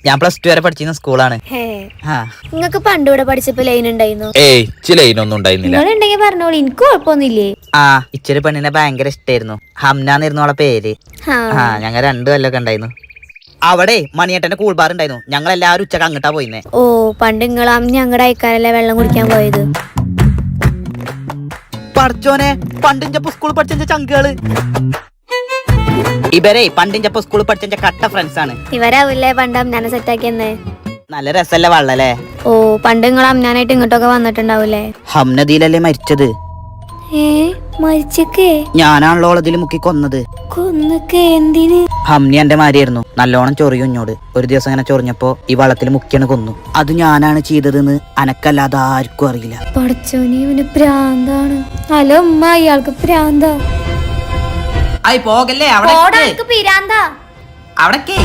ഞാൻ +2 വരെ പഠിച്ചിരുന്ന സ്കൂളാണ്. നിങ്ങക്ക് പണ്ടൂടെ പഠിച്ചപ്പോ ലൈൻ ഉണ്ടായിരുന്നു? ഏയ് ലൈനൊന്നും ഉണ്ടായിരുന്നില്ല. നിങ്ങളുണ്ടെങ്കിൽ പറഞ്ഞോളൂ, എനിക്ക് കുഴപ്പമൊന്നുമില്ലേ. ഇച്ചിരി പെണ്ണിനെ ഭയങ്കര ഇഷ്ടായിരുന്നു. ഹംനാന്നിരുന്നു അവളെ പേര്. ഞങ്ങൾ 2 കൊല്ലൊക്കെ ഉണ്ടായിരുന്നു. അവിടെ മണിയേട്ടന്റെ കൂൾ ബാർ ഉണ്ടായിരുന്നു. ഞങ്ങൾ എല്ലാവരും ഉച്ചക്ക് അങ്ങോട്ടാ പോയിന്നേ. ഓ, പണ്ട് നിങ്ങൾ ഞങ്ങളുടെ അയക്കാരല്ലേ വെള്ളം കുടിക്കാൻ പോയത്? പഠിച്ചോനെ, പണ്ടിഞ്ചപ്പോ സ്കൂളിൽ പഠിച്ച ചങ്കുകള് ഇവരെ പണ്ടിഞ്ചപ്പോ സ്കൂളിൽ പഠിച്ച കട്ട ഫ്രണ്ട്സ് ആണ്. ഇവരാവില്ലേ പണ്ട് അമ്നാനെ സെറ്റാക്കിയെന്നേ? നല്ല രസല്ലേ വള്ളല്ലേ? ഓ, പണ്ട് നിങ്ങൾ അമ്നാനായിട്ട് ഇങ്ങോട്ടൊക്കെ വന്നിട്ടുണ്ടാവൂലേ? ഹംനദിയിലല്ലേ മരിച്ചത്? മരിച്ചേ? ഞാനാണല്ലോ അതിൽ മുക്കി കൊന്നത്. കൊന്നൊക്കെ എന്തിന്? ഹംനി എന്റെ മാരിയായിരുന്നു. നല്ലോണം ചൊറിയും ഇഞ്ഞോട്. ഒരു ദിവസം ഇങ്ങനെ ചൊറിഞ്ഞപ്പോ ഈ വള്ളത്തിൽ മുക്കിയാണ് കൊന്നു. അത് ഞാനാണ് ചെയ്തതെന്ന് അനക്കല്ലാതെ ആർക്കും അറിയില്ല. പഠിച്ചോനെ, ഇവന് പ്രാന്താണ്. ഹലോ ഉമ്മ, ഇയാൾക്ക് പ്രാന്താ. പോകല്ലേ പിരാന്താ. അവിടേക്ക്